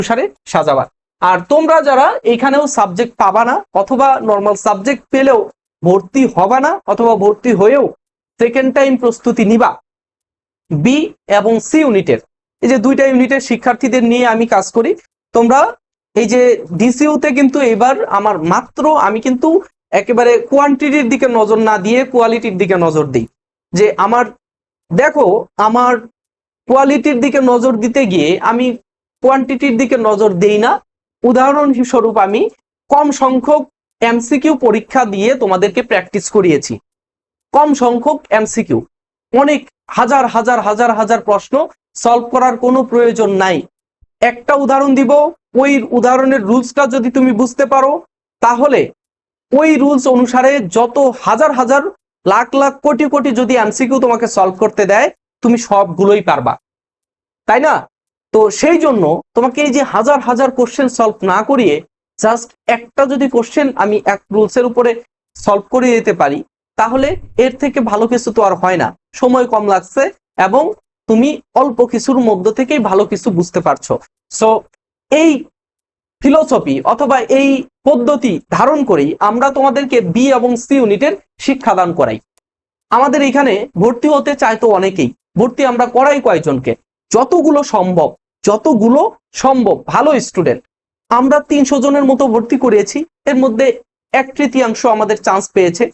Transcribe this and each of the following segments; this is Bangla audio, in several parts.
অনুসারে সাজাবা। আর তোমরা যারা এখানেও সাবজেক্ট পাবা না অথবা নর্মাল সাবজেক্ট পেলেও ভর্তি হবা না অথবা ভর্তি হয়েও সেকেন্ড টাইম প্রস্তুতি নিবা বি এবং সি ইউনিটের, এই যে দুইটা ইউনিটের শিক্ষার্থীদের নিয়ে আমি কাজ করি। তোমরা এই যে ডিসিউতে কিন্তু এবার আমার মাত্র আমি কিন্তু একেবারে কোয়ান্টিটির দিকে নজর না দিয়ে কোয়ালিটির দিকে নজর দিই। যে আমার দেখো আমার কোয়ালিটির দিকে নজর দিতে গিয়ে আমি কোয়ান্টিটির দিকে নজর দেই না। উদাহরণস্বরূপ আমি কম সংখ্যক এমসিকিউ পরীক্ষা দিয়ে তোমাদেরকে প্র্যাকটিস করিয়েছি। কম সংখ্যক এমসিকিউ, অনেক হাজার হাজার হাজার হাজার প্রশ্ন সলভ করার কোনো প্রয়োজন নাই। একটা উদাহরণ দিব, ওই উদাহরণের রুলসটা যদি তুমি বুঝতে পারো তাহলে ওই রুলস অনুসারে যত হাজার হাজার লাখ লাখ কোটি কোটি যদি এমসিকিউ তোমাকে সলভ করতে দেয় তুমি সবগুলোই পারবা, তাই না? তো সেই জন্য তোমাকে এই যে হাজার হাজার কোশ্চেন সলভ না করিয়ে জাস্ট একটা যদি কোশ্চেন আমি এক রুলসের উপরে সলভ করে দিতে পারি তাহলে এর থেকে ভালো কিছু তো আর হয় না। সময় কম লাগছে এবং তুমি অল্প কিছুর মধ্য থেকেই ভালো কিছু বুঝতে পারছো। সো এই ফিলোসফি অথবা এই পদ্ধতি ধারণ করেই আমরা তোমাদেরকে বি এবং সি ইউনিটের শিক্ষাদান করাই। আমাদের এখানে ভর্তি হতে চাইতো অনেকেই, ভর্তি আমরা করাই কয়েকজনকে, যতগুলো সম্ভব ভালো স্টুডেন্ট আমরা 300 জনের মতো ভর্তি করিয়েছি। এর মধ্যে 1/3 আমাদের চান্স পেয়েছে,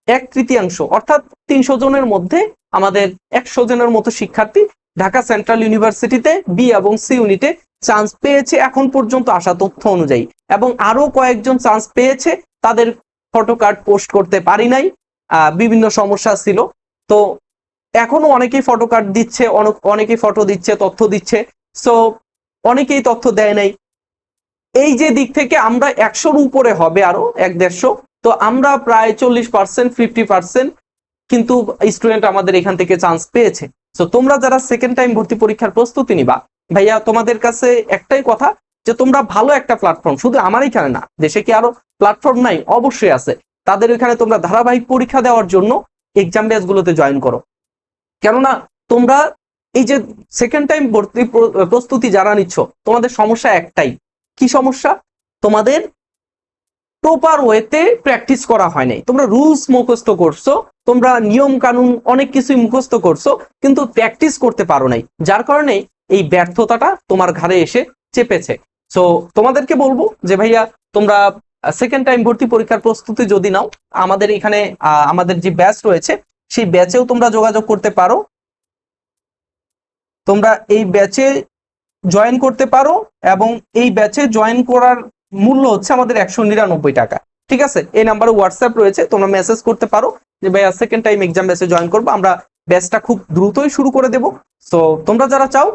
1/3 অর্থাৎ 300 জনের মধ্যে আমাদের 100 জনের মতো শিক্ষার্থী ঢাকা সেন্ট্রাল ইউনিভার্সিটিতে বি এবং সি ইউনিটে চান্স পেয়েছে এখন পর্যন্ত আসা তথ্য অনুযায়ী। এবং আরো কয়েকজন চান্স পেয়েছে, তাদের ফটো কার্ড পোস্ট করতে পারি নাই, বিভিন্ন সমস্যা ছিল। তো এখনো অনেকেই ফটো কার্ড দিচ্ছে, অনেকেই ফটো দিচ্ছে, তথ্য দিচ্ছে। সো অনেকেই তথ্য দেয় নাই। এই যে দিক থেকে আমরা 100-র উপরে হবে, আরো 1-150। তো আমরা প্রায় 40%, 50% কিন্তু স্টুডেন্ট আমাদের এখান থেকে চান্স পেয়েছে। তো তোমরা যারা সেকেন্ড টাইম ভর্তি পরীক্ষার প্রস্তুতি নিবা, ভাইয়া তোমাদের কাছে একটাই কথা যে তোমরা ভালো একটা প্ল্যাটফর্ম, শুধু আমার এখানে না, দেশে কি আরো প্ল্যাটফর্ম নাই? অবশ্যই আছে। তাদের এখানে তোমরা ধারাবাহিক পরীক্ষা দেওয়ার জন্য এক্সাম ব্যাচ গুলোতে জয়েন করো। কেননা তোমরা এই যে সেকেন্ড টাইম ভর্তি প্রস্তুতি যারা নিচ্ছ, তোমাদের সমস্যা একটাই। কি সমস্যা? তোমাদের প্রপার ওয়েতে প্র্যাকটিস করা হয় নাই। তোমরা রুলস মুখস্থ করছো, তোমরা নিয়ম কানুন অনেক কিছুই মুখস্থ করছো, কিন্তু প্র্যাকটিস করতে পারো নাই, যার কারণে এই ব্যর্থতাটা তোমার ঘাড়ে এসে চেপেছে। সো তোমাদেরকে বলবো যে ভাইয়া তোমরা সেকেন্ড টাইম ভর্তি পরীক্ষার প্রস্তুতি যদি নাও, আমাদের এখানে আমাদের যে ব্যাচ রয়েছে সেই ব্যাচেও তোমরা যোগাযোগ করতে পারো। তোমরা এই ব্যাচে জয়েন করতে পারো এবং এই ব্যাচে জয়েন করার মূল্য হচ্ছে আমাদের 199 টাকা। ঠিক আছে? এই নাম্বারে হোয়াটসঅ্যাপ রয়েছে, তোমরা মেসেজ করতে পারো যে ভাইয়া সেকেন্ড টাইম এক্সাম ব্যাচে জয়েন করবো। আমরা ব্যাচটা খুব দ্রুতই শুরু করে দেব। সো তোমরা যারা চাও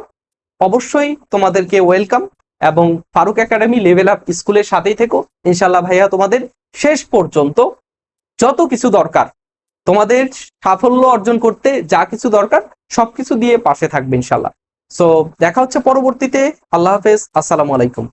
অবশ্যই তোমাদেরকে ওয়েলকাম, এবং ফারুক একাডেমি লেভেল আপ স্কুলের সাথেই থেকো। ইনশাল্লাহ ভাইয়া তোমাদের শেষ পর্যন্ত যত কিছু দরকার, তোমাদের সাফল্য অর্জন করতে যা কিছু দরকার সবকিছু দিয়ে পাশে থাকবে ইনশাল্লাহ। সো দেখা হচ্ছে পরবর্তীতে। আল্লাহ হাফেজ, আসসালামু আলাইকুম।